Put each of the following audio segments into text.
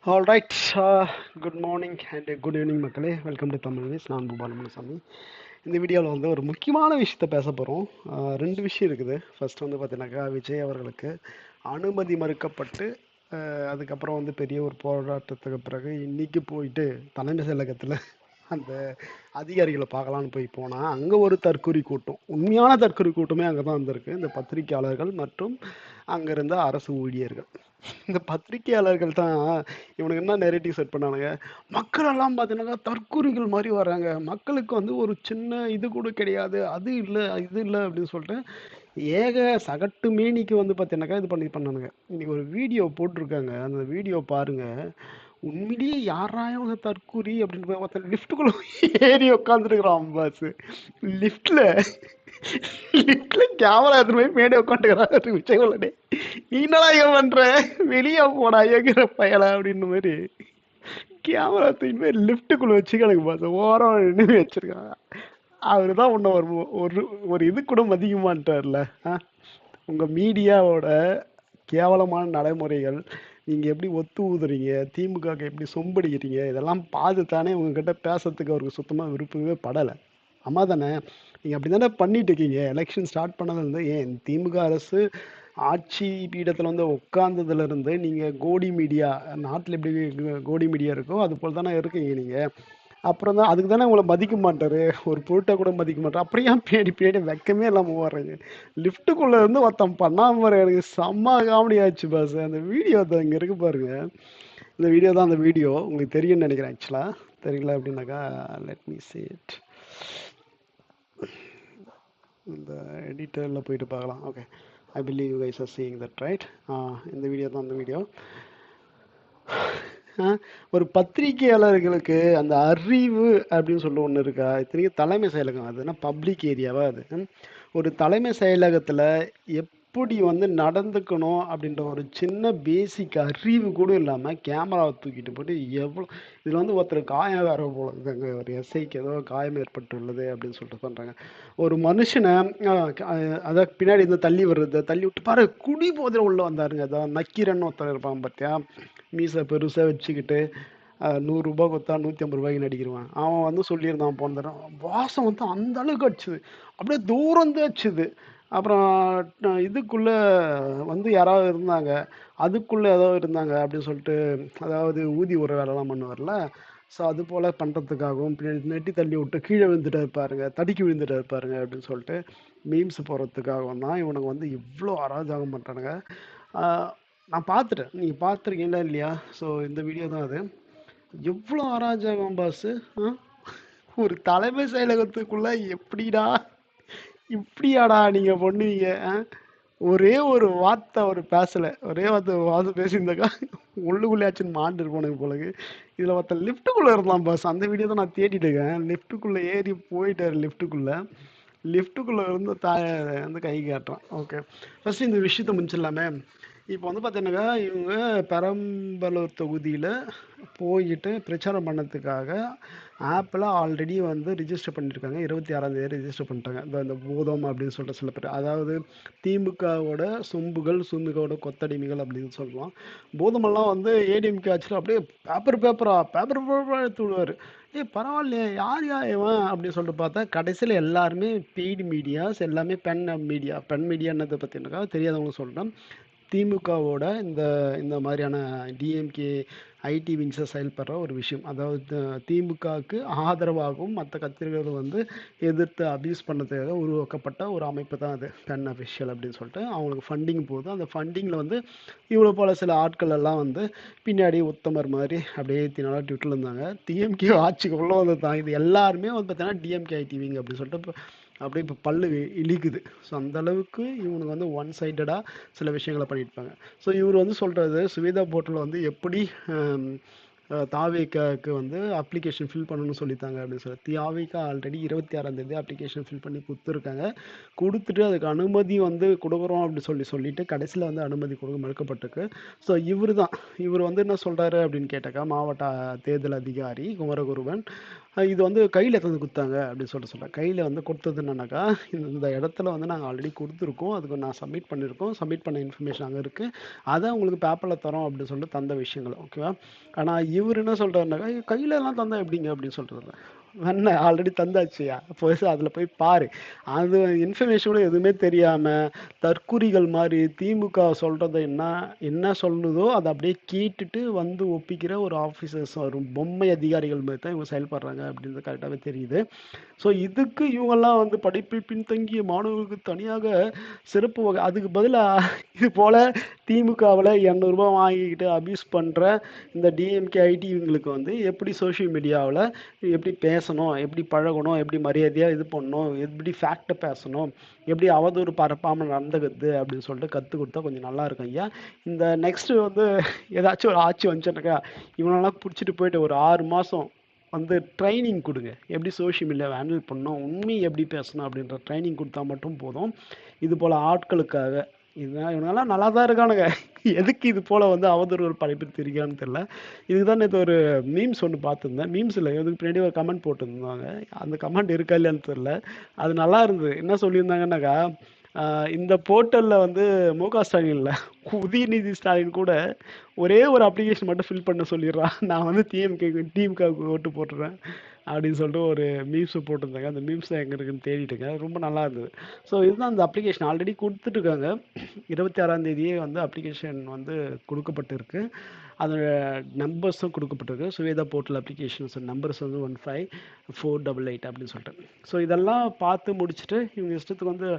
All right. Good morning and good evening மக்களே. Welcome to Tamil news. நான் பாலமுனுசாமி. இந்த வீடியோவில் வந்து ஒரு முக்கியமான விஷயத்த பேச போகிறோம். ரெண்டு விஷயம் இருக்குது. ஃபர்ஸ்ட் வந்து பார்த்தீங்கன்னாக்கா, விஜய் அவர்களுக்கு அனுமதி மறுக்கப்பட்டு அதுக்கப்புறம் வந்து பெரிய ஒரு போராட்டத்துக்கு பிறகு இன்னைக்கு போயிட்டு தலைமை செயலகத்தில் அந்த அதிகாரிகளை பார்க்கலான்னு போனால் அங்கே ஒரு தற்கொலை கூட்டம், உண்மையான தற்கொலை கூட்டமே அங்கே தான் வந்திருக்கு. இந்த பத்திரிகையாளர்கள் மற்றும் அங்கே இருந்த அரசு ஊழியர்கள். இந்த பத்திரிகையாளர்கள் தான் இவனுக்கு என்ன நெரேட்டிவ் செட் பண்ணானுங்க. மக்கள் எல்லாம் பார்த்தீங்கன்னா தற்கொலைகள் மாதிரி வர்றாங்க, மக்களுக்கு வந்து ஒரு சின்ன இது கூட கிடையாது, அது இல்லை இது இல்லை அப்படின்னு சொல்லிட்டு சகட்டு மேனிக்கு வந்து பார்த்தீங்கன்னாக்கா இது பண்ணானுங்க. இன்னைக்கு ஒரு வீடியோ போட்டிருக்காங்க, அந்த வீடியோ பாருங்க. உண்மையிலேயே யாராயும் தற்கூரி அப்படின்னு போய் ஒருத்தர் லிஃப்ட்டுக்குள்ள ஏறி உட்காந்துருக்குறான் பாஸ். லிஃப்ட்ல லிஃப்ட்ல கேமரா எடுத்துட்டு போய் மேடை உட்காந்துக்கிறான் விஜய். நீ என்னடா இங்க பண்ற, வெளியே போடா ஏங்கிற பயலா அப்படின்னு மாதிரி கேமரா தூக்கி போய் லிஃப்ட்டுக்குள்ள வச்சுக்கணுங்க பாஸ். ஓரம் நின்று வச்சிருக்காங்க. அவரு தான் உன்ன ஒரு ஒரு ஒரு இது கூட மதிக்க மாட்டார்ல. உங்க மீடியாவோட கேவலமான நடைமுறைகள், நீங்க எப்படி ஒத்து ஊதுறீங்க, திமுகவுக்கு எப்படி சொம்படிக்கிறீங்க, இதெல்லாம் பார்த்து தானே உங்ககிட்ட பேசுறதுக்கு அவருக்கு சுத்தமா விருப்பமே படலை. ஆமா தானே? நீங்க அப்படி தானே பண்ணிட்டு இருக்கீங்க. எலெக்ஷன் ஸ்டார்ட் பண்ணதுலேருந்து, ஏன் திமுக அரசு ஆட்சி பீடத்தில் வந்து உட்கார்ந்ததுல இருந்து நீங்க கோடி மீடியா, நாட்டில் எப்படி கோடி மீடியா இருக்கோ அது போல் தானே இருக்கீங்க நீங்க. அப்புறம் தான் அதுக்கு தானே உங்களை மதிக்க மாட்டாரு, ஒரு பொருட்டை கூட மதிக்க மாட்டார். அப்படியே பேடி பேடி வெக்கமே இல்லாமல் ஓடுறீங்க. லிஃப்ட்டுக்குள்ள இருந்து ஒருத்தன் பண்ணாம எனக்கு செம்ம காமெடி ஆச்சு பாஸ். அந்த வீடியோ தான் இங்கே இருக்கு பாருங்க. இந்த வீடியோ தான், அந்த வீடியோ உங்களுக்கு தெரியும்னு நினைக்கிறேன். ஆக்சுவலாக தெரியல அப்படின்னாக்கா லெட் மீ see it. இந்த எடிட்டரில் போயிட்டு பார்க்கலாம். Okay, I believe you guys are seeing that right. இந்த வீடியோ தான் அந்த வீடியோ. ஒரு பத்திரிகையாளர்களுக்கு அந்த அறிவு அப்படின்னு சொல்ல ஒன்று இருக்கா? இத்தனைக்கும் தலைமை செயலகம், அதுனா பப்ளிக் ஏரியாவா அது? ஒரு தலைமை செயலகத்தில் எப்படி வந்து நடந்துக்கணும் அப்படின்ற ஒரு சின்ன பேசிக் அறிவு கூட இல்லாமல் கேமராவை தூக்கிட்டு போட்டு எவ்வளோ, இதில் வந்து ஒருத்தர் காயம் வேற போல இருக்குங்க, ஒரு எஸ்ஐக்கு ஏதோ காயம் ஏற்பட்டுள்ளது அப்படின்னு சொல்லிட்டு பண்ணுறாங்க. ஒரு மனுஷனை அதை பின்னாடி இருந்து தள்ளி வர்றது, தள்ளி விட்டு பாரு குடி போதில் உள்ள வந்தாருங்க. அதான் நக்கீரன் ஒருத்தர் இருப்பான் பார்த்தியா, மீசை பெருசாக வச்சுக்கிட்டு 100 ரூபா கொடுத்தா 150 ரூபாய்க்கு நடிக்கிறவன். அவன் வந்து சொல்லியிருந்தான் போன தடவை, வாசம் வந்து அந்த அளவுக்கு அடிச்சுது, அப்படியே தூரந்து அடிச்சுது. அப்புறம் இதுக்குள்ள வந்து யாராவது இருந்தாங்க, அதுக்குள்ள ஏதோ இருந்தாங்க அப்படின்னு சொல்லிட்டு, அதாவது ஊதி ஒரு வேலைலாம் பண்ணுவார்ல. ஸோ அது போல் பண்ணுறதுக்காகவும் நெட்டி தள்ளி விட்டு கீழே விழுந்துட்டு இருப்பாருங்க, தடுக்கி விழுந்துட்டு இருப்பாருங்க அப்படின்னு சொல்லிட்டு மீம்ஸ் போகிறதுக்காகவும் தான் இவனுங்க வந்து இவ்வளோ அராஜகம் பண்ணுறானுங்க. நான் பார்த்துட்டேன், நீங்கள் பார்த்துருக்கீங்களா இல்லையா? ஸோ இந்த வீடியோ தான் அது. எவ்வளோ அராஜகம் பாஸு. ஒரு தலைமை செயலகத்துக்குள்ள எப்படிடா இப்படியாடா நீங்க பண்ணுவீங்க? ஒரே ஒரு வார்த்தை அவர் பேசல, ஒரே வார்த்தை பேசியிருந்தாக்கா உள்ளுக்குள்ளேயாச்சுன்னு மாண்டு இருப்போனுக்கு போலக்கு. இதுல ஒருத்தன் லிஃப்ட்டுக்குள்ள இருந்தான் பாஸ். அந்த வீடியோ தான் நான் தேடிட்டு இருக்கேன். லிஃப்ட்டுக்குள்ள ஏறி போயிட்டாரு. லிஃப்ட்டுக்குள்ள இருந்து வந்து கை காட்டுறான். ஓகே, ஃபர்ஸ்ட் இந்த விஷயத்த முடிச்சிடலாமே. இப்போ வந்து பார்த்தீங்கன்னாக்கா, இவங்க பெரம்பலூர் தொகுதியில் போயிட்டு பிரச்சாரம் பண்ணதுக்காக ஆப்பில் ஆல்ரெடி வந்து ரிஜிஸ்டர் பண்ணியிருக்காங்க. 26ஆம் தேதி ரிஜிஸ்டர் பண்ணிட்டாங்க. இந்த பூதம் அப்படின்னு சொல்லிட்டு சில பேர், அதாவது திமுகவோட சொம்புகள், திமுகவோட கொத்தடிமைகள் அப்படின்னு சொல்லலாம். பூதமெல்லாம் வந்து ஏடிஎம்கே ஆட்சியில் அப்படியே பேப்பர் எடுத்து விடுவார். பரவாயில்லையே, யார் இவன் அப்படின்னு சொல்லிட்டு பார்த்தா கடைசியில் எல்லாருமே பெய்டு மீடியாஸ், எல்லாமே பெண் மீடியான்னதை பார்த்தீங்கன்னாக்கா தெரியாதவங்க சொல்கிறேன். திமுகவோட இந்த இந்த மாதிரியான டிஎம்கே ஐடி விங்ஸை செயல்படுற ஒரு விஷயம், அதாவது திமுகவுக்கு ஆதரவாகவும் மற்ற கட்சிகள் வந்து எதிர்த்து அபியூஸ் பண்ணதுக்காக உருவாக்கப்பட்ட ஒரு அமைப்பு தான் அது, பென் அஃபிஷியல் அப்படின்னு சொல்லிட்டு. அவங்களுக்கு ஃபண்டிங் போகுது. அந்த ஃபண்டிங்கில் வந்து இவ்வளோ போல் சில ஆட்கள் எல்லாம் வந்து பின்னாடி உத்தமர் மாதிரி அப்படியே தினால ட்விட்டில் இருந்தாங்க. டிஎம்கே ஆட்சிக்கு உள்ள வந்து தான் இது எல்லாருமே வந்து பார்த்தீங்கன்னா டிஎம்கே ஐடி விங் அப்படின்னு சொல்லிட்டு அப்படியே இப்போ பல்லு இழிக்குது. ஸோ அந்த அளவுக்கு இவனுக்கு வந்து ஒன் சைடடாக சில விஷயங்களை பண்ணியிருப்பாங்க. ஸோ இவர் வந்து சொல்கிறது, சுவேதா போர்ட்டலில் வந்து எப்படி தாவேக்காவுக்கு வந்து அப்ளிகேஷன் ஃபில் பண்ணணும்னு சொல்லித்தாங்க அப்படின்னு சொல்லி, தாவேக்கா ஆல்ரெடி 26ஆம் தேதி அப்ளிகேஷன் ஃபில் பண்ணி கொடுத்துருக்காங்க. கொடுத்துட்டு அதுக்கு அனுமதி வந்து கொடுக்குறோம் அப்படின்னு சொல்லிட்டு கடைசியில் வந்து அனுமதி கொடுக்க மறுக்கப்பட்டிருக்கு. ஸோ இவர் வந்து என்ன சொல்கிறாரு அப்படின்னு கேட்டாக்கா, மாவட்ட தேர்தல் அதிகாரி குமரகுருவன் இது வந்து கையில் எடுத்து கொடுத்தாங்க அப்படின்னு சொல்கிறேன். கையில் வந்து கொடுத்தது என்னன்னாக்கா, இந்த இடத்துல வந்து நாங்கள் ஆல்ரெடி கொடுத்துருக்கோம், அதுக்கு நான் சப்மிட் பண்ணியிருக்கோம், சப்மிட் பண்ண இன்ஃபர்மேஷன் அங்கே இருக்குது, அதை உங்களுக்கு பேப்பரில் தரோம் அப்படின்னு சொல்லிட்டு தந்த விஷயங்கள். ஓகேவா? ஆனால் இவர் என்ன சொல்கிறாருனாக்கா, கையில் எல்லாம் தந்தா எப்படிங்க அப்படின்னு சொல்கிறது. என்ன ஆல்ரெடி தந்தாச்சுயா, போய் அதில் போய் பாரு. அது இன்ஃபர்மேஷன் கூட எதுவுமே தெரியாமல் தற்குறிகள் மாதிரி திமுக சொல்கிறத என்ன என்ன சொல்லுதோ அதை அப்படியே கேட்டுட்டு வந்து ஒப்பிக்கிற ஒரு ஆஃபீஸர்ஸ், ஒரு பொம்மை அதிகாரிகள் மாதிரி தான் இவங்க செயல்படுறாங்க அப்படின்றது கரெக்டாகவே தெரியுது. ஸோ இதுக்கு இவங்கெல்லாம் வந்து படிப்பில் பின்தங்கிய மாணவர்களுக்கு தனியாக சிறப்பு வகை, அதுக்கு பதிலாக இது போல் திமுகவில் 200 ரூபா வாங்கிக்கிட்டு அபியூஸ் பண்ணுற இந்த டிஎம்கே ஐடி இவங்களுக்கு வந்து எப்படி சோஷியல் மீடியாவில் எப்படி பேசணும், எப்படி பழகணும், எப்படி மரியாதையாக இது பண்ணணும், எப்படி ஃபேக்டை பேசணும், எப்படி அவதூறு பரப்பாமல் நடந்துக்குது அப்படின்னு சொல்லிட்டு கற்றுக் கொடுத்தா கொஞ்சம் நல்லா இருக்கும் ஐயா. இந்த நெக்ஸ்ட் வந்து ஏதாச்சும் ஒரு ஆட்சி வந்துச்சுனாக்கா இவனெல்லாம் பிடிச்சிட்டு போயிட்டு ஒரு 6 மாதம் வந்து ட்ரைனிங் கொடுங்க, எப்படி சோஷியல் மீடியாவை ஹேண்டில் பண்ணணும், உண்மையை எப்படி பேசணும் அப்படின்ற ட்ரைனிங் கொடுத்தா மட்டும் போதும். இது போல் ஆட்களுக்காக இதுதான் இவங்கெல்லாம் நல்லா தான் இருக்கானுங்க. எதுக்கு இது போல் வந்து அவதூறு படைப்பு தெரியான்னு தெரில. இதுக்கு தான் நேற்று ஒரு மீம்ஸ் ஒன்று பார்த்துருந்தேன். மீம்ஸ் இல்லை, இதுக்கு பின்னாடி ஒரு கமெண்ட் போட்டிருந்தாங்க. அந்த கமெண்ட் இருக்கா இல்லையான்னு தெரில. அது நல்லா இருந்தது. என்ன சொல்லியிருந்தாங்கன்னாக்கா, இந்த போர்ட்டலில் வந்து முக ஸ்டாலின் இல்லை, உதயநிதி ஸ்டாலின் கூட ஒரே ஒரு அப்ளிகேஷன் மட்டும் ஃபில் பண்ண சொல்லிடுறான், நான் வந்து டிஎம்கேக்கு ஓட்டு போட்டுறேன் அப்படின்னு சொல்லிட்டு ஒரு மீம்ஸ் போட்டிருந்தாங்க. அந்த மீம்ஸ் எங்கே இருக்குன்னு தேடிட்டுங்க, ரொம்ப நல்லா இருந்தது. ஸோ இதுதான் அந்த அப்ளிகேஷன் ஆல்ரெடி கொடுத்துட்ருக்காங்க. 26ஆம் தேதியே வந்து அப்ளிகேஷன் வந்து கொடுக்கப்பட்டிருக்கு. அதோட நம்பர்ஸும் கொடுக்கப்பட்டிருக்கு. சுவேதா போர்ட்டல் அப்ளிகேஷன்ஸ் நம்பர்ஸ் வந்து 15488 அப்படின்னு சொல்லிட்டு. ஸோ இதெல்லாம் பார்த்து முடிச்சுட்டு இவங்க இஷ்டத்துக்கு வந்து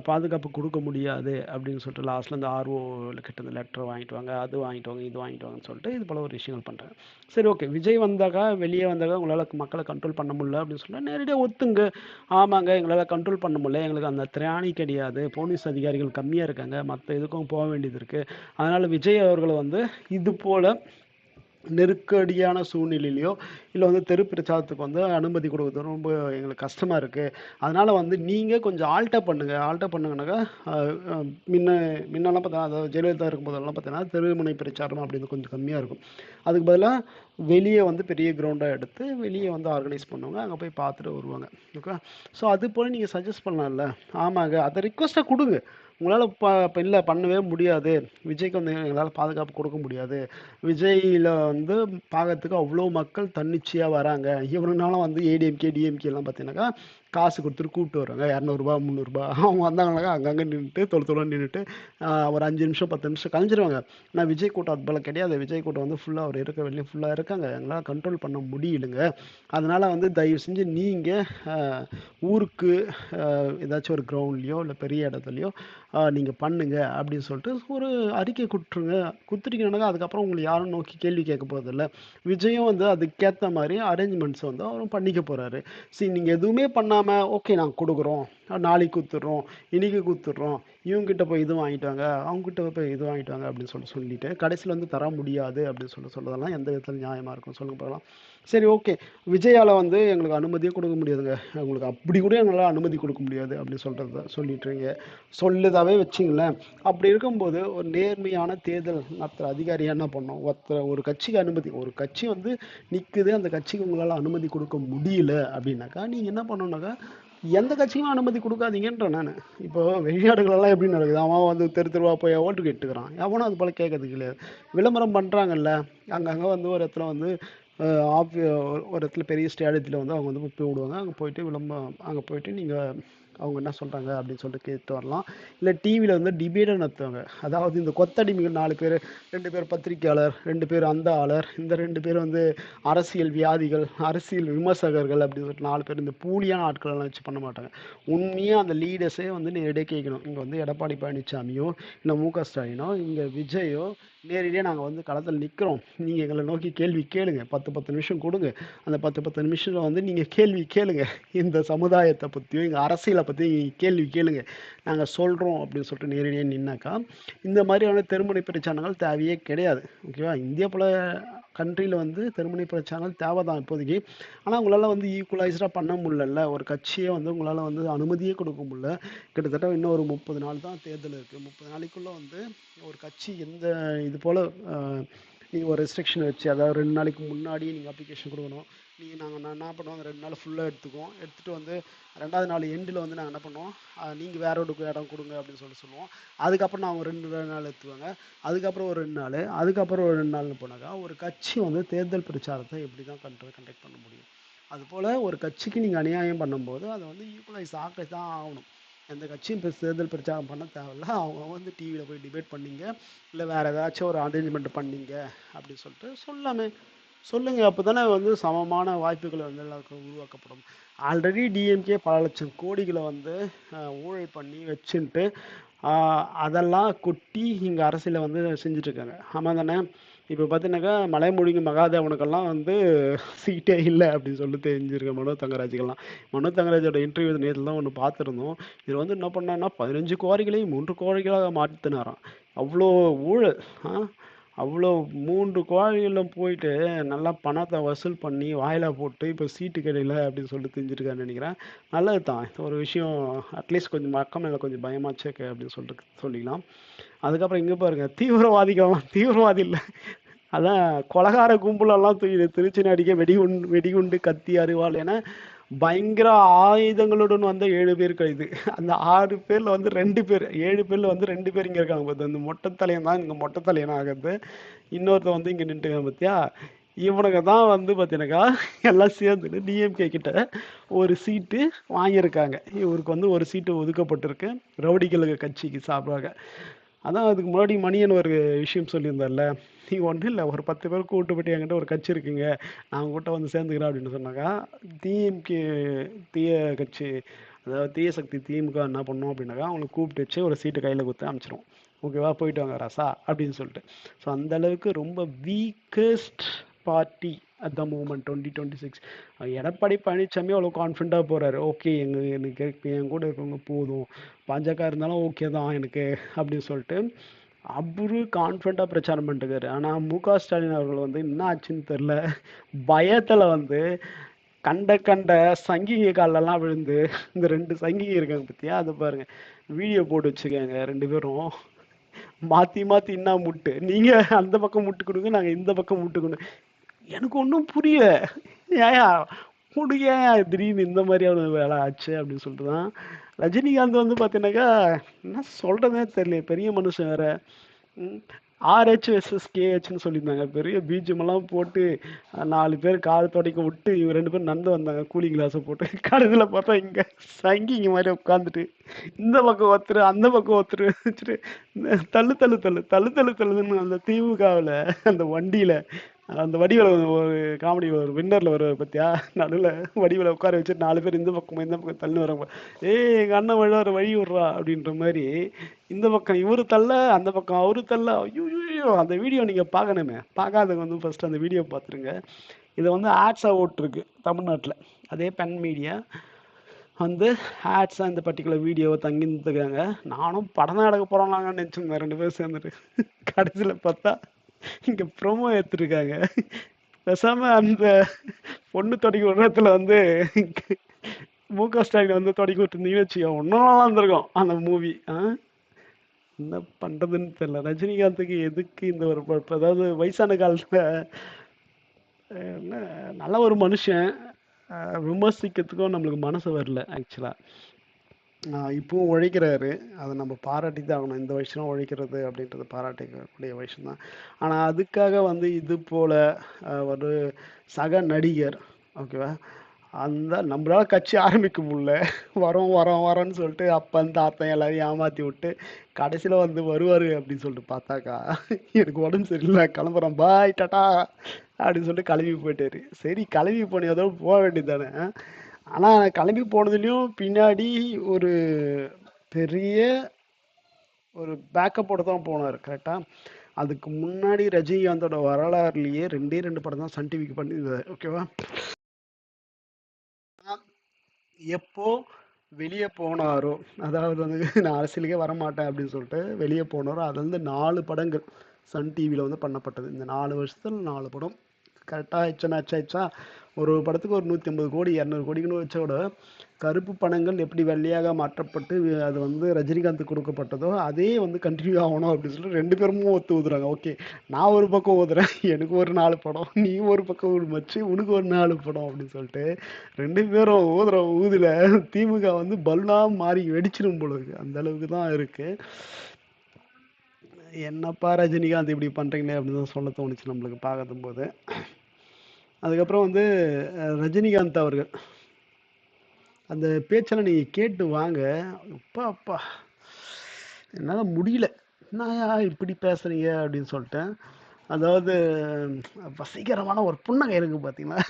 பாதுகாப்பு கொடுக்க முடியாது அப்படின்னு சொல்லிட்டு லாஸ்ட்டில் இந்த ஆர்ஓ கிட்ட இந்த லெட்டர் வாங்கிட்டு வாங்க, அது வாங்கிட்டு வாங்க, இது வாங்கிட்டு வாங்கன்னு சொல்லிட்டு இது போல் ஒரு விஷயங்கள் பண்ணுறாங்க. சரி, ஓகே, விஜய் வந்தாக்கா வெளியே வந்தாக்கா உங்களால் மக்களை கண்ட்ரோல் பண்ண முடியல அப்படின்னு சொல்லிட்டு நேரடியாக ஒத்துங்க. ஆமாங்க, எங்களால் கண்ட்ரோல் பண்ண முடியல, எங்களுக்கு அந்த திராணி கிடையாது, போலீஸ் அதிகாரிகள் கம்மியாக இருக்காங்க, மற்ற இதுக்கும் போக வேண்டியது இருக்குது, அதனால் விஜய் அவர்களை வந்து இது போல் நெருக்கடியான சூழ்நிலையிலையோ இல்லை வந்து தெரு பிரச்சாரத்துக்கு வந்து அனுமதி கொடுக்குறது ரொம்ப எங்களுக்கு கஷ்டமாக இருக்குது, அதனால் வந்து நீங்கள் கொஞ்சம் ஆல்ட்டா பண்ணுங்கனாக்கா முன்னெல்லாம் பார்த்தா, அதாவது ஜெயலலிதா இருக்கும்போதெல்லாம் பார்த்தீங்கன்னா தெருமுனை பிரச்சாரம் அப்படின்னு கொஞ்சம் கம்மியாக இருக்கும். அதுக்கு பதிலாக வெளியே வந்து பெரிய கிரவுண்டாக எடுத்து வெளியே வந்து ஆர்கனைஸ் பண்ணுவாங்க, அங்கே போய் பார்த்துட்டு வருவாங்க. ஓகே. ஸோ அது போல் நீங்கள் சஜஸ்ட் பண்ணலாம்ல. ஆமாங்க, அதை ரிக்வஸ்ட்டாக கொடுங்க. உங்களால் இப்போ இல்லை பண்ணவே முடியாது, விஜய்க்கு வந்து எங்களால் பாதுகாப்பு கொடுக்க முடியாது, விஜயில் வந்து பார்க்கறதுக்கு அவ்வளோ மக்கள் தன்னிச்சையாக வராங்க, இவருனாலும் வந்து ஏடிஎம்கே டிஎம்கேலாம் பார்த்தீங்கன்னாக்கா காசு கொடுத்துட்டு கூப்பிட்டு வராங்க, 200 ரூபா 300 ரூபா. அவங்க வந்தாங்கனாக்கா அங்கங்கே நின்றுட்டு தொலை நின்றுட்டு ஒரு 5 நிமிஷம் 10 நிமிஷம் கழிஞ்சிருவாங்க. ஆனால் விஜய் கூட்டம் அது போல் கிடையாது. விஜய் கூட்டம் வந்து ஃபுல்லாக அவர் இருக்க வெளியே ஃபுல்லாக இருக்காங்க, எங்களால் கண்ட்ரோல் பண்ண முடியலுங்க. அதனால் வந்து தயவு செஞ்சு நீங்கள் ஊருக்கு ஏதாச்சும் ஒரு கிரவுண்ட்லேயோ இல்லை பெரிய இடத்துலையோ நீங்கள் பண்ணுங்க அப்படின்னு சொல்லிட்டு ஒரு அறிக்கை கொடுத்துட்டீங்கன்னாக்கா அதுக்கப்புறம் உங்களை யாரும் நோக்கி கேள்வி கேட்க போகிறதில்ல. விஜயும் வந்து அதுக்கேற்ற மாதிரி அரேஞ்ச்மெண்ட்ஸ் வந்து அவரும் பண்ணிக்க போகிறாரு. சரி, நீங்கள் எதுவுமே பண்ணாமல் ஓகே நாங்கள் கொடுக்குறோம், நாளைக்கு கொடுத்துட்றோம், இன்றைக்கி கொடுத்துட்றோம், இவங்ககிட்ட போய் இது வாங்கிட்டு வாங்க, அவங்ககிட்ட போய் இது வாங்கிட்டு வாங்க அப்படின்னு சொல்லிட்டு கடைசியில் வந்து தர முடியாது அப்படின்னு சொல்கிறதெல்லாம் எந்த விதத்தில் நியாயமாக இருக்கும் சொல்லுங்க பார்க்கலாம். சரி, ஓகே, விஜயால் வந்து எங்களுக்கு அனுமதியே கொடுக்க முடியாதுங்க, உங்களுக்கு அப்படி கூட எங்களால் அனுமதி கொடுக்க முடியாது அப்படின்னு சொல்லிட்டுருங்க சொல்லுதாவே வச்சிங்களேன். அப்படி இருக்கும்போது ஒரு நேர்மையான தேர்தல் நடத்துகிற அதிகாரியாக என்ன பண்ணோம், ஒரு கட்சிக்கு அனுமதி, ஒரு கட்சி வந்து நிற்குது, அந்த கட்சிக்கு உங்களால் அனுமதி கொடுக்க முடியல அப்படின்னாக்கா நீங்கள் என்ன பண்ணணுன்னாக்கா எந்த கட்சியும் அனுமதி கொடுக்காதீங்கன்ற நான். இப்போ வெளிநாடுகளெல்லாம் எப்படி நடக்குது, அவன் வந்து தெருவா போய் ஓட்டு கேட்டுக்கிறான், எவனும் அது போல் கேட்கறதுக்கு கிடையாது. விளம்பரம் பண்ணுறாங்கல்ல, அங்கங்கே வந்து ஒரு இடத்துல வந்து ஒரு இடத்துல பெரிய ஸ்டேடியத்தில் வந்து அவங்க வந்து போய் விடுவாங்க, அங்கே போயிட்டு விளம்பரம், அங்கே போயிட்டு நீங்கள் அவங்க என்ன சொல்கிறாங்க அப்படின்னு சொல்லிட்டு கேட்டு வரலாம். இல்லை டிவியில் வந்து டிபேட்டை நடத்துவாங்க, அதாவது இந்த கொத்தடிமைகள் 4 பேர், 2 பேர் பத்திரிக்கையாளர், 2 பேர் அந்த ஆளர், இந்த 2 பேர் வந்து அரசியல் வியாதிகள், அரசியல் விமர்சகர்கள் அப்படின்னு சொல்லிட்டு 4 பேர், இந்த பூலியான ஆட்களெல்லாம் வச்சு பண்ண மாட்டாங்க. உண்மையாக அந்த லீடர்ஸே வந்து நேரடியாக கேட்கணும். இங்கே வந்து எடப்பாடி பழனிசாமியோ இல்லை முக ஸ்டாலினோ இங்கே விஜயோ நேரடியாக நாங்கள் வந்து களத்தில் நிற்கிறோம், நீங்கள் எங்களை நோக்கி கேள்வி கேளுங்க, 10 நிமிஷம் கொடுங்க, அந்த 10 நிமிஷத்தில் வந்து நீங்கள் கேள்வி கேளுங்க, இந்த சமுதாயத்தை பற்றியோ எங்கள் அரசியலை பற்றி கேள்வி கேளுங்க, நாங்கள் சொல்கிறோம் அப்படின்னு சொல்லிட்டு நேரடியாக நின்னாக்கா இந்த மாதிரியான தெருமுனை பிரச்சாரங்கள் தேவையே கிடையாது. ஓகேவா? இந்தியா போல கண்ட்ரியில் வந்து தெருமுனை பிரச்சாரங்கள் தேவை தான் இப்போதைக்கு. ஆனால் உங்களால் வந்து ஈக்குவலைஸ்டாக பண்ண முடியல, ஒரு கட்சியை வந்து உங்களால் வந்து அனுமதியே கொடுக்க முடியல. கிட்டத்தட்ட இன்னும் ஒரு 30 நாள் தான் தேர்தல் இருக்குது. 30 நாளைக்குள்ளே வந்து ஒரு கட்சி எந்த இது போல் நீங்கள் ஒரு ரெஸ்ட்ரிக்ஷன் வச்சு, அதாவது 2 நாளைக்கு முன்னாடி நீங்கள் அப்ளிகேஷன் கொடுக்கணும், நாங்கள் நான் என்ன பண்ணுவோம், அந்த 2 நாள் ஃபுல்லாக எடுத்துக்குவோம். எடுத்துகிட்டு வந்து 2வது நாள் எண்டில் வந்து நாங்கள் என்ன பண்ணுவோம், நீங்கள் வேற ஒரு இடம் கொடுங்க அப்படின்னு சொல்லுவோம். அதுக்கப்புறம் நான் ஒரு 2 நாள் எடுத்துக்குவாங்க. அதுக்கப்புறம் ஒரு 2 நாள், அதுக்கப்புறம் ஒரு 2 நாள்னு போனாக்கா ஒரு கட்சி வந்து தேர்தல் பிரச்சாரத்தை எப்படி தான் கண்டக்ட் பண்ண முடியும். அதுபோல் ஒரு கட்சிக்கு நீங்கள் அநியாயம் பண்ணும்போது அதை வந்து ஈக்குவலைஸ் ஆக்க தான் ஆகணும். எந்த கட்சியும் இப்போ தேர்தல் பிரச்சாரம் பண்ண தேவையில்ல. அவங்க வந்து டிவியில் போய் டிபேட் பண்ணீங்க, இல்லை வேறு ஏதாச்சும் ஒரு அரேஞ்ச்மெண்ட் பண்ணீங்க அப்படின்னு சொல்லிட்டு சொல்லாமே சொல்லுங்க. அப்போ தானே வந்து சமமான வாய்ப்புகள் வந்து எல்லாருக்கும் உருவாக்கப்படும். ஆல்ரெடி டிஎம்கே பல லட்சம் கோடிகளை வந்து ஊழல் பண்ணி வச்சுட்டு அதெல்லாம் கொட்டி இங்கே அரசியலை வந்து செஞ்சிட்ருக்காங்க. ஆமாம் தானே? இப்போ பார்த்தீங்கன்னாக்கா மலைமொழிங்க மகாதேவனுக்கெல்லாம் வந்து சீட்டே இல்லை அப்படின்னு சொல்லி தெரிஞ்சிருக்க மனோ தங்கராஜுக்கெல்லாம். மனோ தங்கராஜோட இன்டர்வியூ நேரில் தான் ஒன்று பார்த்துருந்தோம். இதில் வந்து என்ன பண்ணான்னா 15 கோரிகளையும் 3 கோரிகளாக மாற்றினாராம். அவ்வளோ ஊழல். அவ்வளோ 3 கோழிகளும் போயிட்டு நல்லா பணத்தை வசூல் பண்ணி வாயில போட்டு இப்போ சீட்டு கிடையில அப்படின்னு சொல்லி தெரிஞ்சிருக்காருன்னு நினைக்கிறேன். நல்லது தான் ஒரு விஷயம். அட்லீஸ்ட் கொஞ்சம் மக்கள் மேலே கொஞ்சம் பயமாச்சே அப்படின்னு சொல்லிட்டு சொல்லிக்கலாம். அதுக்கப்புறம் இங்கே பாருங்க, தீவிரவாதி இல்லை, அதான் கொலகார கும்பலெல்லாம் திருச்சி நடிக்க வெடிகுண்டு கத்தி அருவாள் என பயங்கர ஆயுதங்களுடன் வந்த 7 பேர் கைது. அந்த 6 பேர்ல வந்து 2 பேர், 7 பேர்ல வந்து 2 பேர் இங்க இருக்காங்க பார்த்து. அந்த மொட்டைத்தலையன் தான் இங்க மொட்டைத்தலையன் ஆகுது. இன்னொருத்த வந்து இங்க நின்றுக்காங்க பார்த்தியா. இவனுங்க தான் வந்து பார்த்தீங்கன்னாக்கா எல்லாம் சேர்ந்துட்டு டிஎம்கே கிட்ட ஒரு சீட்டு வாங்கியிருக்காங்க. இவருக்கு வந்து ஒரு சீட்டு ஒதுக்கப்பட்டிருக்கு ரவுடிகளுக்கு கட்சிக்கு சார்பாக. அதான் அதுக்கு முன்னாடி மணியன் ஒரு விஷயம் சொல்லியிருந்தார்ல, நீ ஒன்றும் இல்லை ஒரு 10 பேர் கூட்டு போய்ட்டு என்கிட்ட ஒரு கட்சி இருக்குங்க, நான் கூட்ட வந்து சேர்ந்துக்கிறேன் அப்படின்னு சொன்னாக்கா டிஎம்கே தீய கட்சி, அதாவது தீய சக்தி திமுக என்ன பண்ணோம் அப்படின்னாக்கா அவங்களுக்கு கூப்பிட்டு வச்சு ஒரு சீட்டு கையில் கொடுத்து அனுப்பிச்சிடும். ஓகேவா, போயிட்டு வாங்க ராசா அப்படின்னு சொல்லிட்டு. ஸோ அந்த அளவுக்கு ரொம்ப weakest party at the moment 2026. Edappadi Palaniswami அவ்வளோ கான்ஃபிடண்ட்டாக போகிறாரு. ஓகே, எனக்கு என் கூட இருக்கவங்க போதும், பாஜக இருந்தாலும் ஓகே தான் எனக்கு அப்படின்னு சொல்லிட்டு அவரு கான்ஃபிடண்ட்டாக பிரச்சாரம் பண்ணிட்டுருக்காரு. ஆனால் மு.க. ஸ்டாலின் அவர்கள் வந்து என்ன ஆச்சுன்னு தெரில, பயத்தில் வந்து கண்ட சங்கிங்க காலெல்லாம் விழுந்து, இந்த 2 சங்கிங்க இருக்காங்க பத்தியா, அதை பாருங்க, வீடியோ போட்டு வச்சுக்கோங்க. 2 பேரும் மாற்றி மாற்றி என்ன முட்டு, நீங்கள் அந்த பக்கம் முட்டு கொடுங்க, நாங்கள் இந்த பக்கம் முட்டு கொடுங்க. எனக்கு ஒன்றும் புரியல, ஏயா உனக்கு ஏன் திடீர்னு இந்த மாதிரியான வேலை ஆச்சு அப்படின்னு சொல்லிட்டு தான். ரஜினிகாந்த் வந்து பார்த்தீங்கன்னாக்கா என்ன சொல்கிறதே தெரியல, பெரிய மனுஷன் வேற. ஆர்ஹெச் வெர்சஸ் கேஹெச்னு சொல்லியிருந்தாங்க, பெரிய பீஜமெல்லாம் போட்டு 4 பேர் கால் துடைக்க விட்டு இவங்க 2 பேரும் நடந்து வந்தாங்க கூலிங் கிளாஸை போட்டு. கடைசியில் பார்த்தா இங்கே சங்கிங்க மாதிரி உட்காந்துட்டு இந்த பக்கம் ஒருத்தர் அந்த பக்கம் ஒருத்தர் வச்சுட்டு தள்ளு தள்ளு தள்ளு தள்ளு தள்ளு தள்ளுன்னு அந்த திமுகவில் அந்த வண்டியில் அந்த வடிவில் ஒரு காமெடி ஒரு வின்னரில் வர பற்றியா, நடுவில் வடிவில் உட்கார வச்சுட்டு 4 பேர் இந்த பக்கம் தள்ளு வராங்க. ஏய் எங்கள் அண்ணன் வழி வழி விட்றா அப்படின்ற மாதிரி இந்த பக்கம் இவரு தள்ள, அந்த பக்கம் அவரு தள்ள. ஐயோ, அந்த வீடியோ நீங்கள் பார்க்கணுமே, பார்க்காதவங்க வந்து ஃபர்ஸ்ட் அந்த வீடியோ பார்த்துருங்க. இதை வந்து ஆட்ஸாக ஓட்டிருக்கு தமிழ்நாட்டில். அதே பென் மீடியா வந்து ஆட்ஸாக இந்த பர்டிகுலர் வீடியோவை தங்கி நிறுத்துக்காங்க. நானும் படம் தான் எடுக்க போகிறாங்கன்னு நினச்சிருந்தேன் 2 பேரும் சேர்ந்துட்டு. கடைசியில் பார்த்தா இங்கே ப்ரோமோ எடுத்துருக்காங்க. பேசாம அந்த பொண்ணு தொடங்கி விடுறதுல வந்து மு.க. ஸ்டாலின் வந்து தொடங்கி விட்டுருந்தீங்கன்னு வச்சுக்கோ, ஒன்றும் நல்லா இருந்திருக்கும் அந்த மூவி. என்ன பண்ணுறதுன்னு தெரியல. ரஜினிகாந்துக்கு எதுக்கு இந்த ஒரு பழப்பு, அதாவது வயசான காலத்தில் நல்ல ஒரு மனுஷன், விமர்சிக்கிறதுக்கும் நம்மளுக்கு மனசு வரல ஆக்சுவலாக. இப்போவும் உழைக்கிறாரு, அதை நம்ம பாராட்டி தான் ஆகணும். இந்த வயசுலாம் உழைக்கிறது அப்படின்றது பாராட்டிக்கக்கூடிய வயசு தான். ஆனால் அதுக்காக வந்து இது போல் ஒரு சக நடிகர், ஓகேவா, அந்த நம்மளால கட்சி ஆரம்பிக்க முடியல, வரோன்னு சொல்லிட்டு அப்பன் தாத்தன் எல்லாரையும் ஏமாற்றி விட்டு கடைசியில் வந்து வருவார் அப்படின்னு சொல்லிட்டு பார்த்தாக்கா எனக்கு உடம்பு சரியில்லை கிளம்புறேன் பாய் டாட்டா அப்படின்னு சொல்லிட்டு கிளம்பி போயிட்டாரு. சரி, கிளம்பி போனதோ போக வேண்டியது தானே. ஆனால் கிளம்பி போனதுலேயும் பின்னாடி ஒரு பெரிய ஒரு பேக்கப்போட தான் போனார் கரெக்டாக. அதுக்கு முன்னாடி ரஜினிகாந்தோட வரலாறுலேயே 2 படம் தான் சன் டிவிக்கு பண்ணியிருந்தார், ஓகேவா. எப்போ வெளியே போனாரோ, அதாவது வந்து நான் அரசியலுக்கே வரமாட்டேன் அப்படின்னு சொல்லிட்டு வெளியே போனாரோ, அது வந்து 4 படங்கள் சன் டிவியில் வந்து பண்ணப்பட்டது. இந்த 4 வருஷத்தில் 4 படம் கரெக்டாக ஆயிடுச்சா. ஒரு படத்துக்கு ஒரு 150 கோடி 200 கோடிக்குன்னு வச்சோட கருப்பு பணங்கள் எப்படி வெள்ளையாக மாற்றப்பட்டு அது வந்து ரஜினிகாந்த் கொடுக்கப்பட்டதோ அதே வந்து கண்டினியூ ஆகணும் அப்படின்னு சொல்லி ரெண்டு பேரும் ஒத்து ஊதுறாங்க. ஓகே, நான் ஒரு பக்கம் ஊதுறேன், எனக்கு ஒரு 4 படம், நீ ஒரு பக்கம் வச்சு உனக்கு ஒரு 4 படம் அப்படின்னு சொல்லிட்டு ரெண்டு பேரும் ஊதுற ஊதுல திமுக வந்து பல்னா மாறி வெடிச்சிரும் போல இருக்கு. அந்த அளவுக்கு தான் இருக்கு. என்னப்பா ரஜினிகாந்த் இப்படி பண்றீங்களே அப்படின்னு தான் சொல்ல தோணுச்சு நம்மளுக்கு பார்க்கும் போது. அதுக்கப்புறம் வந்து ரஜினிகாந்த் அவர்கள் அந்த பேச்செல்லாம் நீங்க கேட்டு வாங்க. அப்பா அப்பா, என்னால முடியல. என்னயா இப்படி பேசுறீங்க அப்படின்னு சொல்லிட்டேன். அதாவது வசீகரமான ஒரு புன்னகை இருக்கு பாத்தீங்களா?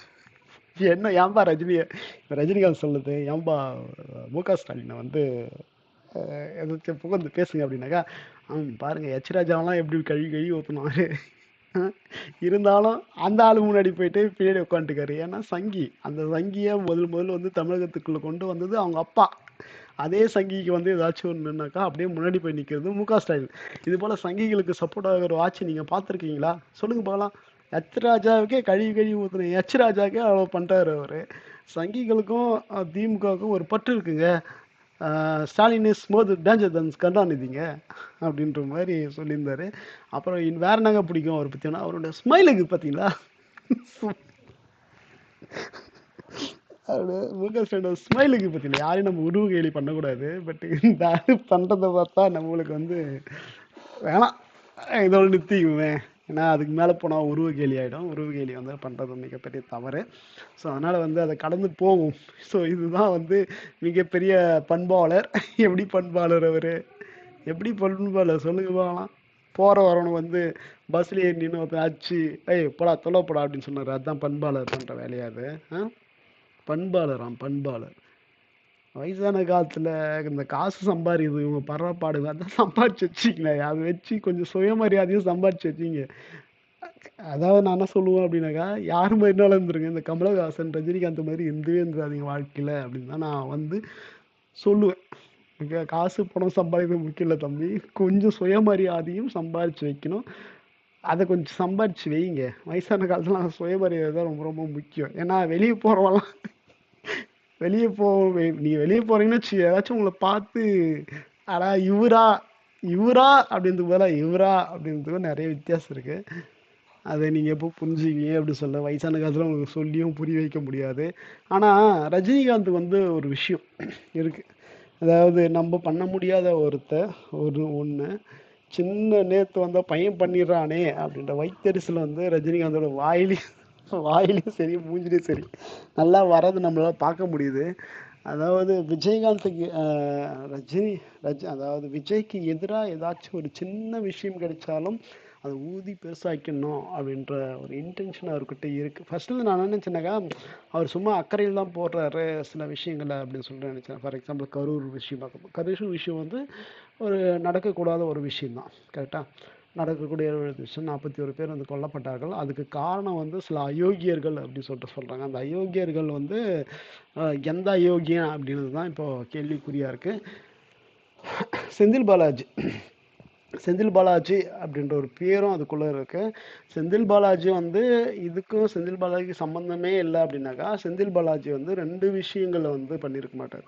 என்ன ஏன்பா ரஜினிகாந்த் சொல்லுது, ஏன்பா மு.க. ஸ்டாலினை வந்து எதாச்சும் புகழ்ந்து பேசுங்க அப்படின்னாக்கா, பாருங்க எச் ராஜாவெல்லாம் எப்படி கழுவி கழுவி ஊத்துனாரு. இருந்தாலும் அந்த ஆளு முன்னாடி போயிட்டு பின்னாடி உட்காந்துருக்காரு. ஏன்னா சங்கி, அந்த சங்கியை முதல்ல வந்து தமிழகத்துக்குள்ள கொண்டு வந்தது அவங்க அப்பா. அதே சங்கிக்கு வந்து ஏதாச்சும் ஒண்ணுனாக்கா அப்படியே முன்னாடி போய் நிக்கிறது மு.க. ஸ்டாலின். இது போல சங்கிகளுக்கு சப்போர்ட் ஆகிற ஒரு ஆட்சி நீங்க பார்த்துருக்கீங்களா? சொல்லுங்க பார்க்கலாம். எச் ராஜாவுக்கே கழுவி கழுவி ஊத்துன எச் ராஜாவுக்கே அவ்வளவு பண்றாரு அவரு. சங்கிகளுக்கும் திமுகவுக்கும் ஒரு பற்று இருக்குங்க. ஸ்டாலின் இஸ் மோர் டேஞ்சர் தன் கருணாநிதிங்க அப்படின்ற மாதிரி சொல்லியிருந்தாரு. அப்புறம் வேற என்னங்க பிடிக்கும் அவர் பத்தினா, அவரோட ஸ்மைலுக்கு பார்த்தீங்களா? மு.க. ஸ்டாலின் ஸ்மைலுக்கு பார்த்தீங்களா? யாரையும் நம்ம உருவ கேலி பண்ணக்கூடாது. பட் இந்த ஆளு பண்றதை பார்த்தா நம்மளுக்கு வந்து வேணாம், இதோட நிறுத்திக்குவேன். ஏன்னா அதுக்கு மேலே போனால் உருவ கேலி ஆகிடும். உருவ கேலி வந்து பண்ணுறது மிகப்பெரிய தவறு. ஸோ அதனால் வந்து அதை கடந்து போகும். ஸோ இதுதான் வந்து மிகப்பெரிய பண்பாளர். எப்படி பண்பாளர் அவர்? எப்படி பண்பாளர் சொல்லுங்க பார்க்கலாம். போகிற வரவனுக்கு வந்து பஸ்ஸில் ஏறி நின்று ஒருத்தன் அடிச்சு, ஏய் போடா தொலை போடா அப்படின்னு சொன்னார். அதுதான் பண்பாளர் பண்ணுற வேலையாது. பண்பாளராம் பண்பாளர். வயசான காலத்துல இந்த காசு சம்பாதிக்குது இவங்க படுற பாடுங்க, அதான் சம்பாதிச்சு வச்சுக்கங்களேன். அதை வச்சு கொஞ்சம் சுயமரியாதையும் சம்பாதிச்சு வச்சுங்க. அதாவது நான் என்ன சொல்லுவேன் அப்படின்னாக்கா, யார் மாதிரினாலும் இருந்துருங்க, இந்த கமலஹாசன் ரஜினிகாந்த் மாதிரி இருந்தவே இருந்துடாதீங்க வாழ்க்கையில அப்படின்னு தான் நான் வந்து சொல்லுவேன். காசு பணம் சம்பாதிக்கிறது முக்கியம் இல்லை தம்பி, கொஞ்சம் சுயமரியாதையும் சம்பாதிச்சு வைக்கணும். அதை கொஞ்சம் சம்பாதிச்சு வைங்க. வயசான காலத்துல சுயமரியாதை தான் ரொம்ப ரொம்ப முக்கியம். ஏன்னா வெளியே போறவங்களாம் வெளியே போ நீங்க வெளியே போறீங்கன்னு வச்சு ஏதாச்சும் உங்களை பார்த்து ஆனா இவரா இவரா அப்படின்றது போல இவரா அப்படின்றதுக்கு நிறைய வித்தியாசம் இருக்கு. அதை நீங்க எப்போ புரிஞ்சுக்கிங்க அப்படின்னு சொல்ல வயசான காலத்துல உங்களுக்கு சொல்லியும் புரிய வைக்க முடியாது. ஆனா ரஜினிகாந்த் வந்து ஒரு விஷயம் இருக்கு. அதாவது நம்ம பண்ண முடியாத ஒண்ணு சின்ன நேத்து வந்த பையன் பண்ணிடுறானே அப்படின்ற வைத்தறிச்சல் வந்து ரஜினிகாந்தோட வாயிலையும் சரி மூஞ்சிலையும் சரி நல்லா வர்றது நம்மளால பார்க்க முடியுது. அதாவது விஜயகாந்துக்கு அதாவது விஜய்க்கு எதிராக ஏதாச்சும் ஒரு சின்ன விஷயம் கிடைச்சாலும் அதை ஊதி பெருசாக்கணும் அப்படின்ற ஒரு இன்டென்ஷன் அவர்கிட்ட இருக்கு. ஃபர்ஸ்ட்ல நான் என்ன நினைச்சேன்னாக்கா, அவர் சும்மா அக்கறையில் தான் போடுறாரு சில விஷயங்களை அப்படின்னு சொல்லிட்டு நினைச்சேன். ஃபார் எக்ஸாம்பிள் கரூர் விஷயம் பார்க்க, கரூர் விஷயம் வந்து ஒரு நடக்கக்கூடாத ஒரு விஷயம் தான். கரெக்டா? நடக்கக்கூடிய ஒரு விஷயம். 41 பேர் வந்து கொல்லப்பட்டார்கள். அதுக்கு காரணம் வந்து சில அயோக்கியர்கள் அப்படின்னு சொல்லிட்டு சொல்றாங்க. அந்த அயோக்கியர்கள் வந்து எந்த அயோக்கியம் அப்படின்றது தான் இப்போ கேள்விக்குறியா இருக்கு. செந்தில் பாலாஜி செந்தில் பாலாஜி அப்படின்ற ஒரு பேரும் அதுக்குள்ள இருக்கு. செந்தில் பாலாஜி வந்து இதுக்கும் செந்தில் பாலாஜிக்கு சம்பந்தமே இல்லை அப்படின்னாக்கா, செந்தில் பாலாஜி வந்து 2 விஷயங்களை வந்து பண்ணியிருக்க மாட்டார்,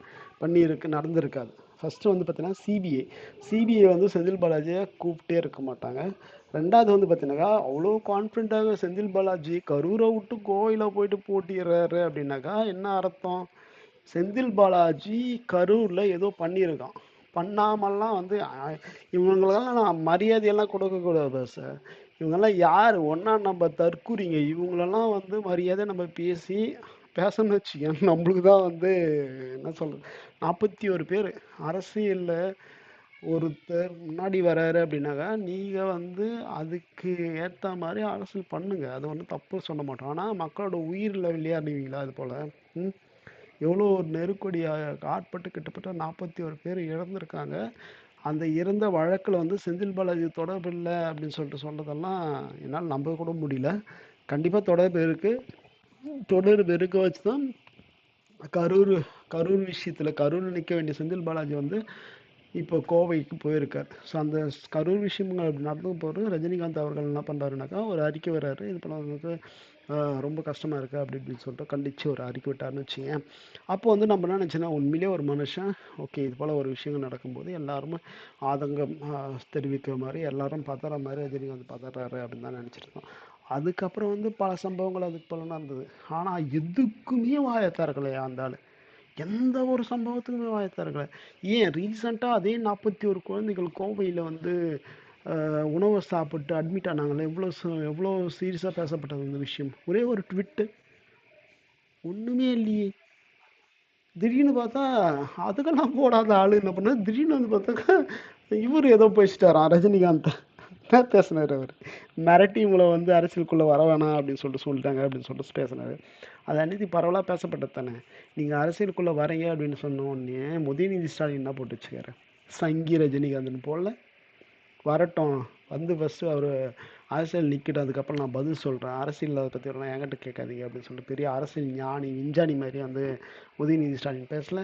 நடந்திருக்காது. ஃபர்ஸ்ட் வந்து பார்த்தீங்கன்னா சிபிஐ வந்து செந்தில் பாலாஜியை கூப்பிட்டே இருக்க மாட்டாங்க. ரெண்டாவது வந்து பார்த்தீங்கன்னாக்கா, அவ்வளோ கான்ஃபிடென்ட்டாக செந்தில் பாலாஜி கரூரை விட்டு கோயில போயிட்டு போட்டிடுறாரு அப்படின்னாக்கா என்ன அர்த்தம்? செந்தில் பாலாஜி கரூர்ல ஏதோ பண்ணியிருக்கான். பண்ணாமல்லாம் வந்து இவங்களெல்லாம் நான் மரியாதையெல்லாம் கொடுக்கக்கூடாது சார். இவங்கெல்லாம் யார்? ஒன்றா நம்ம தற்கூறிங்க. இவங்களெல்லாம் வந்து மரியாதை நம்ம பேசணும்னு வச்சுக்கோங்க, நம்மளுக்கு தான் வந்து என்ன சொல்றது, 41 பேர் அரசியலில் ஒருத்தர் முன்னாடி வராரு அப்படின்னாக்கா நீங்கள் வந்து அதுக்கு ஏற்ற மாதிரி அரசியல் பண்ணுங்க. அது ஒன்றும் தப்பு சொல்ல மாட்டோம். ஆனால் மக்களோட உயிரில் விளையாடுவீங்களா அது போல்? எவ்வளோ ஒரு நெருக்கடியாக ஆட்பட்டு கிட்டத்தட்ட 41 பேர் இறந்துருக்காங்க. அந்த இறந்த வழக்கில் வந்து செந்தில் பாலாஜி தொடர்பு இல்லை அப்படின்னு சொல்லிட்டு சொன்னதெல்லாம் என்னால் நம்ப கூட முடியல. கண்டிப்பாக தொடர்பு இருக்கு. தொடர்பு இருக்க வச்சு தான் கரூர் கரூர் விஷயத்தில் கரூர் நிற்க வேண்டிய செந்தில் பாலாஜி வந்து இப்போ கோவைக்கு போயிருக்கார். ஸோ அந்த கரூர் விஷயங்கள் அப்படி நடந்து போகிறது ரஜினிகாந்த் அவர்கள் என்ன பண்ணுறாருனாக்கா ஒரு அறிக்கை வர்றாரு. இது பண்ணவங்களுக்கு ரொம்ப கஷ்டமாக இருக்குது அப்படி இப்படின்னு சொல்லிட்டு கண்டித்து ஒரு அறிக்கை விட்டாருன்னு வச்சுங்க. அப்போ வந்து நம்ம என்ன நினச்சோன்னா உண்மையிலே ஒரு மனுஷன் ஓகே இது போல் ஒரு விஷயங்கள் நடக்கும்போது எல்லாருமே ஆதங்கம் தெரிவிக்கிற மாதிரி எல்லாரும் பதற மாதிரி ரஜினிகாந்த் பதறாரு அப்படின்னு தான் நினச்சிட்டு இருந்தோம். அதுக்கப்புறம் வந்து பல சம்பவங்கள் அதுக்கு போல நடந்தது. ஆனால் எதுக்குமே வாயை திறக்கலையா அந்த ஆள். எந்த ஒரு சம்பவத்துக்குமே வாயை திறக்கல. ஏன் ரீசெண்டாக அதே 41 குழந்தைகள் கோவையில் வந்து உணவை சாப்பிட்டு அட்மிட் ஆனாங்களே, எவ்வளோ சீரியஸாக பேசப்பட்டது இந்த விஷயம். ஒரே ஒரு ட்விட்டு, ஒன்றுமே இல்லையே. திடீர்னு பார்த்தா அதுக்கெல்லாம் போடாத ஆளு என்ன பண்ணாரு, திடீர்னு வந்து பார்த்தாக்கா இவர் ஏதோ பேசிட்டாராம் ரஜினிகாந்த். என்ன பேசினார் அவர், மிரட்டி உங்களை வந்து அரசியலுக்குள்ளே வர வேணாம் அப்படின்னு சொல்லிட்டாங்க அப்படின்னு சொல்லிட்டு பேசினார். அது அன்னைக்கு பரவலாக பேசப்பட்டது தானே. நீங்கள் அரசியலுக்குள்ளே வரீங்க அப்படின்னு சொன்ன உடனே உதயநிதி ஸ்டாலின் என்ன போட்டு வச்சுக்காரு, சங்கி ரஜினிகாந்த்னு போடல. வரட்டும், வந்து ஃபஸ்ட்டு அவர் அரசியல் நிற்கட்டும், அதுக்கப்புறம் நான் பதில் சொல்கிறேன், அரசியல் அதை பற்றி வரலாம் என்கிட்ட கேட்காதீங்க அப்படின்னு சொல்லிட்டு பெரிய அரசியல் ஞானி விஞ்ஞானி மாதிரி வந்து உதயநிதி ஸ்டாலின் பேசல.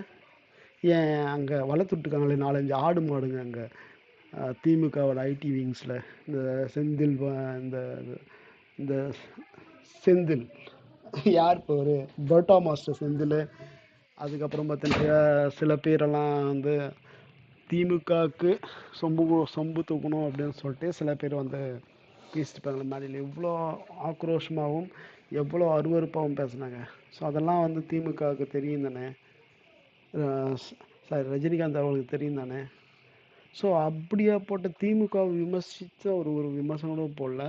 ஏன் அங்கே வளர்த்துட்ருக்காங்களே 4-5 ஆடு மாடுங்க அங்கே திமுகவோட ஐடி விங்ஸில், இந்த செந்தில் இந்த இந்த செந்தில் யார் இப்போ ஒரு பரோட்டா மாஸ்டர் செந்தில், அதுக்கப்புறம் பார்த்தீங்கன்னா சில பேரெல்லாம் வந்து திமுகவுக்கு சொம்பு தூக்கணும் அப்படின்னு சொல்லிட்டு சில பேர் வந்து பேசிட்டுருப்பாங்க மேடையில். எவ்வளோ ஆக்ரோஷமாகவும் எவ்வளோ அருவருப்பாகவும் பேசுனாங்க. ஸோ அதெல்லாம் வந்து திமுகவுக்கு தெரியும் தானே, சாரி ரஜினிகாந்த் அவர்களுக்கு தெரியும் தானே. ஸோ அப்படியா போட்ட திமுகவை விமர்சித்த ஒரு ஒரு விமர்சனம் போடல.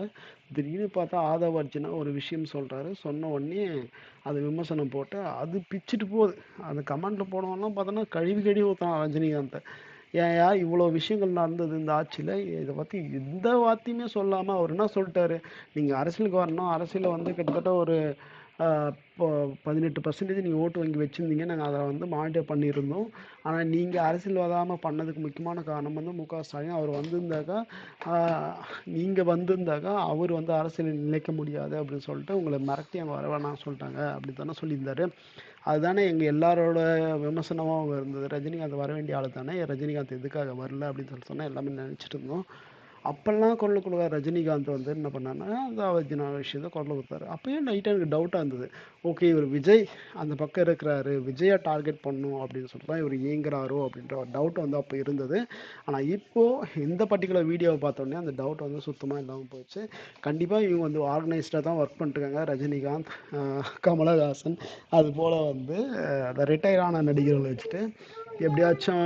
திடீர்னு பார்த்தா ஆதவ அர்ஜுனா ஒரு விஷயம் சொல்கிறாரு, சொன்ன உடனே அது விமர்சனம் போட்டு அது பிச்சுட்டு போகுது. அந்த கமெண்ட்டில் போனவொன்னே பார்த்தோன்னா கழுவி ஊற்றுறான் ரஜினிகாந்தை. ஏன்யா இவ்வளோ விஷயங்கள் நடந்தது இந்த ஆட்சியில், இதை பற்றி எந்த வார்த்தையுமே சொல்லாமல் அவர் என்ன சொல்லிட்டாரு, நீங்கள் அரசியலுக்கு வரணும், அரசியலில் வந்து கிட்டத்தட்ட ஒரு இப்போ 18% நீங்கள் ஓட்டு வங்கி வச்சுருந்தீங்க, நாங்கள் அதை வந்து மானிட்டர் பண்ணியிருந்தோம். ஆனால் நீங்கள் அரசியல் வராமல் பண்ணதுக்கு முக்கியமான காரணம் வந்து மு க ஸ்டாலின். அவர் வந்திருந்தாக்கா நீங்கள் வந்திருந்தாக்கா அவர் வந்து அரசியலில் நிலைக்க முடியாது அப்படின்னு சொல்லிட்டு உங்களை மிரட்டி அங்கே வர வேணாம்னு சொல்லிட்டாங்க அப்படி தானே சொல்லியிருந்தாரு. அதுதானே எங்கள் எல்லாரோட விமர்சனமாகவும் இருந்தது. ரஜினிகாந்த் வர வேண்டிய ஆள் தானே, ரஜினிகாந்த் எதுக்காக வரல அப்படின்னு சொன்னால் எல்லாமே நினச்சிட்டு இருந்தோம். அப்போல்லாம் குரல் கொடுக்குற ரஜினிகாந்த் வந்து என்ன பண்ணாருன்னா அந்த அவர்ஜினா விஷயத்தை குரல் கொடுத்தாரு. அப்போயும் நைட்டாக எனக்கு டவுட்டாக இருந்தது, ஓகே இவர் விஜய் அந்த பக்கம் இருக்கிறாரு, விஜயை டார்கெட் பண்ணணும் அப்படின்னு சொல்லிட்டு தான் இவர் இயங்குறாரோ அப்படின்ற ஒரு டவுட் வந்து அப்போ இருந்தது. ஆனால் இப்போது இந்த பர்டிகுலர் வீடியோவை பார்த்தோன்னே அந்த டவுட் வந்து சுத்தமாக இல்லாமல் போயிடுச்சு. கண்டிப்பாக இவங்க வந்து ஆர்கனைஸ்டாக தான் ஒர்க் பண்ணிட்டுருக்காங்க. ரஜினிகாந்த், கமலஹாசன், அது போல் வந்து அந்த ரிட்டையர் ஆன நடிகர்களை வச்சுட்டு எப்படியாச்சும்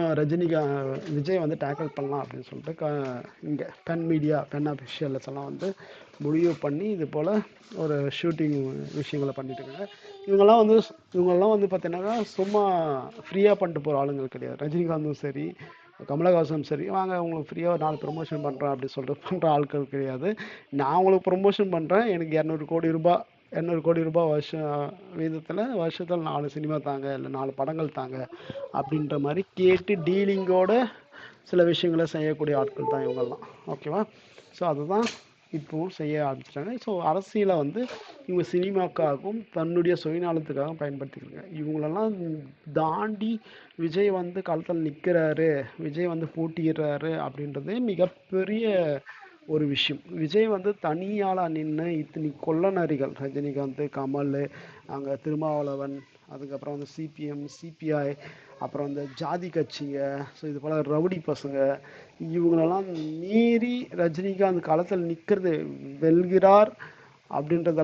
விஜய் வந்து டேக்கிள் பண்ணலாம் அப்படின்னு சொல்லிட்டு இங்கே பென் அஃபிஷியல்ஸ் எல்லாம் வந்து முடிவு பண்ணி இது போல் ஒரு ஷூட்டிங் விஷயங்களை பண்ணிட்டு இருக்காங்க. இவங்கெல்லாம் வந்து பார்த்தீங்கன்னா சும்மா ஃப்ரீயாக பண்ணிட்டு போகிற ஆளுங்கள் கிடையாது. ரஜினிகாந்தும் சரி கமலஹாசனும் சரி, வாங்க உங்களுக்கு ஃப்ரீயாக 4 ப்ரொமோஷன் பண்ணுறேன் அப்படின்னு சொல்லிட்டு பண்ணுற ஆட்கள் கிடையாது. நான் உங்களுக்கு ப்ரொமோஷன் பண்ணுறேன், எனக்கு 200 கோடி ரூபாய் வருஷத்தில் 4 சினிமா தாங்க, இல்லை 4 படங்கள் தாங்க அப்படின்ற மாதிரி கேட்டு டீலிங்கோட சில விஷயங்களை செய்யக்கூடிய ஆட்கள் தான் இவங்கெல்லாம். ஓகேவா. ஸோ அதுதான் இப்போவும் செய்ய ஆரம்பிச்சிட்டாங்க. ஸோ அரசியலை வந்து இவங்க சினிமாக்காகவும் தன்னுடைய சுயநலத்துக்காகவும் பயன்படுத்திக்கிறாங்க. இவங்களெல்லாம் தாண்டி விஜய் வந்து களத்தில் நிற்கிறாரு, விஜய் வந்து போட்டியிடுறாரு அப்படின்றதே மிகப்பெரிய ஒரு விஷயம். விஜய் வந்து தனியாளாக நின்று இத்தனை கொள்ள நரிகள் ரஜினிகாந்த், கமல், அங்கே திருமாவளவன், அதுக்கப்புறம் வந்து சிபிஎம், சிபிஐ, அப்புறம் இந்த ஜாதி கட்சிங்க, ஸோ இது போல் ரவுடி பசங்க, இவங்களெல்லாம் மீறி ரஜினிகாந்த் களத்தில் நிற்கிறது வெல்கிறார் அப்படின்றத